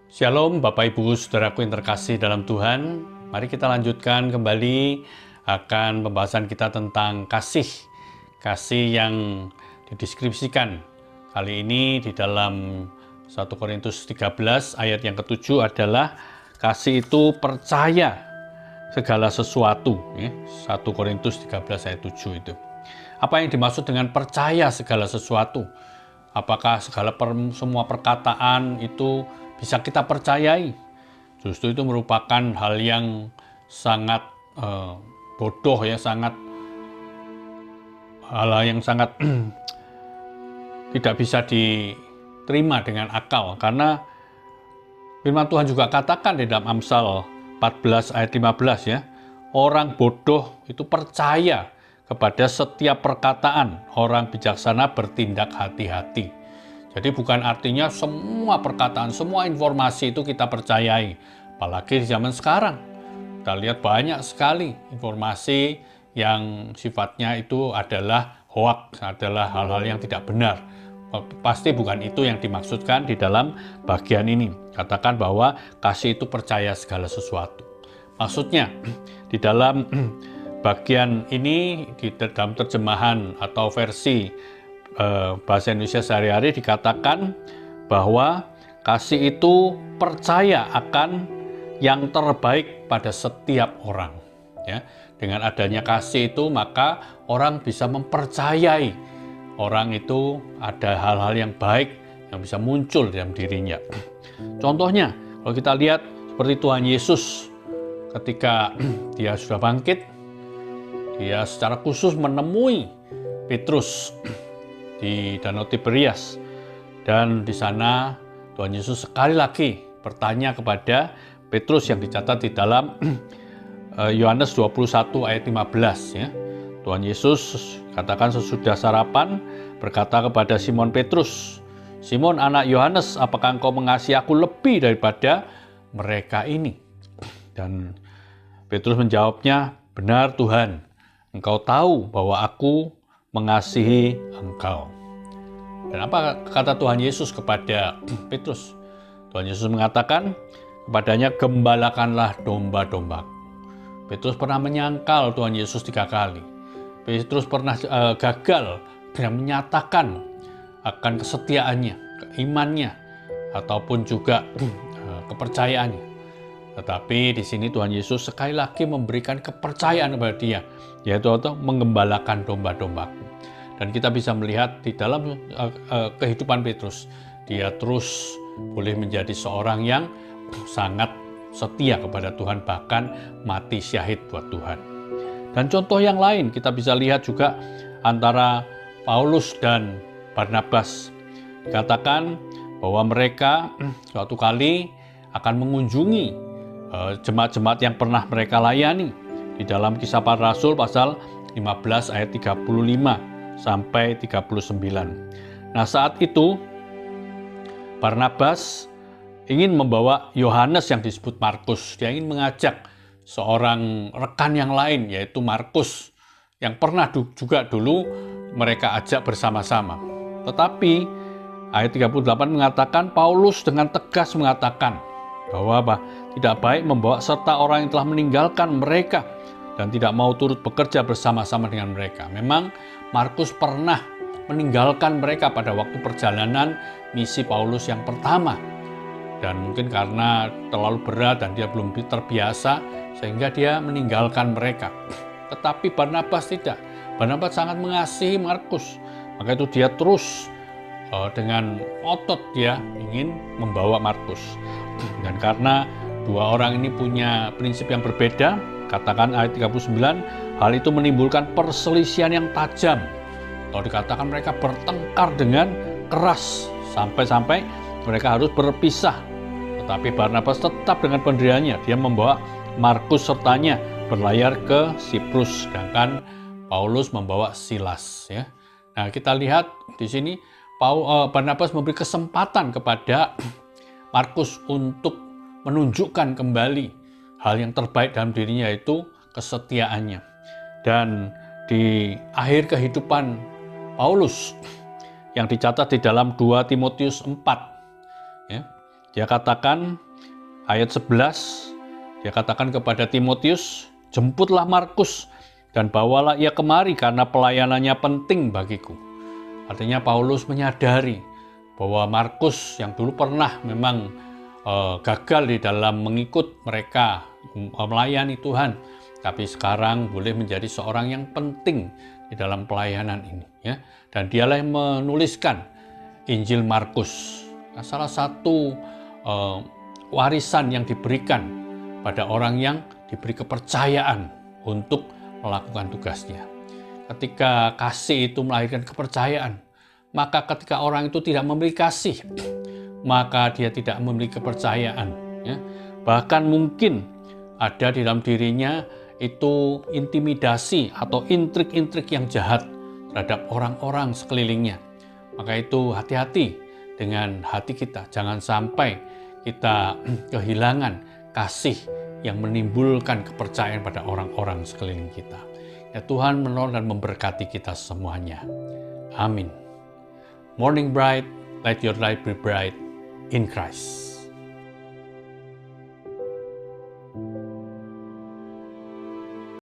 Shalom Bapak Ibu Saudaraku yang terkasih dalam Tuhan. Mari kita lanjutkan kembali akan pembahasan kita tentang kasih. Kasih yang dideskripsikan kali ini di dalam 1 Korintus 13 ayat yang ke-7 adalah kasih itu percaya segala sesuatu. 1 Korintus 13 ayat 7 itu. Apa yang dimaksud dengan percaya segala sesuatu? Apakah semua perkataan itu bisa kita percayai? Justru itu merupakan hal yang sangat bodoh ya, hal yang sangat tidak bisa diterima dengan akal. Karena firman Tuhan juga katakan di dalam Amsal 14 ayat 15 ya, orang bodoh itu percaya kepada setiap perkataan, orang bijaksana bertindak hati-hati. Jadi bukan artinya semua perkataan, semua informasi itu kita percayai. Apalagi di zaman sekarang. Kita lihat banyak sekali informasi yang sifatnya itu adalah hoax, adalah hal-hal yang tidak benar. Pasti bukan itu yang dimaksudkan di dalam bagian ini. Katakan bahwa kasih itu percaya segala sesuatu. Maksudnya di dalam bagian ini di dalam terjemahan atau versi bahasa Indonesia sehari-hari dikatakan bahwa kasih itu percaya akan yang terbaik pada setiap orang. Ya, dengan adanya kasih itu maka orang bisa mempercayai orang itu ada hal-hal yang baik yang bisa muncul dalam dirinya. Contohnya, kalau kita lihat seperti Tuhan Yesus ketika dia sudah bangkit, dia secara khusus menemui Petrus di Danau Tiberias. Dan di sana Tuhan Yesus sekali lagi bertanya kepada Petrus yang dicatat di dalam Yohanes 21 ayat 15 ya. Tuhan Yesus katakan sesudah sarapan berkata kepada Simon Petrus, "Simon anak Yohanes, apakah engkau mengasihi aku lebih daripada mereka ini?" Dan Petrus menjawabnya, "Benar Tuhan, Engkau tahu bahwa aku mengasihi engkau." Dan apa kata Tuhan Yesus kepada Petrus? Tuhan Yesus mengatakan kepadanya, "Gembalakanlah domba-dombaku." Petrus pernah menyangkal Tuhan Yesus 3 kali. Petrus pernah gagal dengan menyatakan akan kesetiaannya, keimannya, ataupun juga kepercayaannya. Tetapi di sini Tuhan Yesus sekali lagi memberikan kepercayaan kepada dia, yaitu untuk menggembalakan domba-dombaku. Dan kita bisa melihat di dalam kehidupan Petrus, dia terus boleh menjadi seorang yang sangat setia kepada Tuhan, bahkan mati syahid buat Tuhan. Dan contoh yang lain kita bisa lihat juga antara Paulus dan Barnabas. Dikatakan bahwa mereka suatu kali akan mengunjungi jemaat-jemaat yang pernah mereka layani di dalam Kisah Para Rasul pasal 15 ayat 35 sampai 39. Nah, saat itu Barnabas ingin membawa Yohanes yang disebut Markus. Dia ingin mengajak seorang rekan yang lain yaitu Markus yang pernah juga dulu mereka ajak bersama-sama. Tetapi ayat 38 mengatakan Paulus dengan tegas mengatakan bahwa tidak baik membawa serta orang yang telah meninggalkan mereka dan tidak mau turut bekerja bersama-sama dengan mereka. Memang Markus pernah meninggalkan mereka pada waktu perjalanan misi Paulus yang pertama. Dan mungkin karena terlalu berat dan dia belum terbiasa sehingga dia meninggalkan mereka. Tetapi Barnabas tidak. Barnabas sangat mengasihi Markus. Maka itu dia terus dengan otot dia ingin membawa Markus. Dan karena dua orang ini punya prinsip yang berbeda, katakan ayat 39, hal itu menimbulkan perselisihan yang tajam. Atau dikatakan mereka bertengkar dengan keras sampai-sampai mereka harus berpisah. Tetapi Barnabas tetap dengan pendiriannya. Dia membawa Markus sertanya berlayar ke Siprus, sedangkan Paulus membawa Silas. Ya. Nah, kita lihat di sini Barnabas memberi kesempatan kepada Markus untuk menunjukkan kembali hal yang terbaik dalam dirinya, yaitu kesetiaannya. Dan di akhir kehidupan Paulus yang dicatat di dalam 2 Timotius 4, ya, Dia katakan, ayat 11, dia katakan kepada Timotius, jemputlah Markus dan bawalah ia kemari karena pelayanannya penting bagiku. Artinya Paulus menyadari bahwa Markus yang dulu pernah memang gagal di dalam mengikut mereka melayani Tuhan, tapi sekarang boleh menjadi seorang yang penting di dalam pelayanan ini, ya. Dan dialah yang menuliskan Injil Markus. Nah, salah satu warisan yang diberikan pada orang yang diberi kepercayaan untuk melakukan tugasnya. Ketika kasih itu melahirkan kepercayaan, maka ketika orang itu tidak memiliki kasih, maka dia tidak memiliki kepercayaan. Ya. Bahkan mungkin ada di dalam dirinya itu intimidasi atau intrik-intrik yang jahat terhadap orang-orang sekelilingnya. Maka itu hati-hati dengan hati kita. Jangan sampai kita kehilangan kasih yang menimbulkan kepercayaan pada orang-orang sekeliling kita. Ya, Tuhan menolong dan memberkati kita semuanya. Amin. Morning bright, let your light be bright in Christ.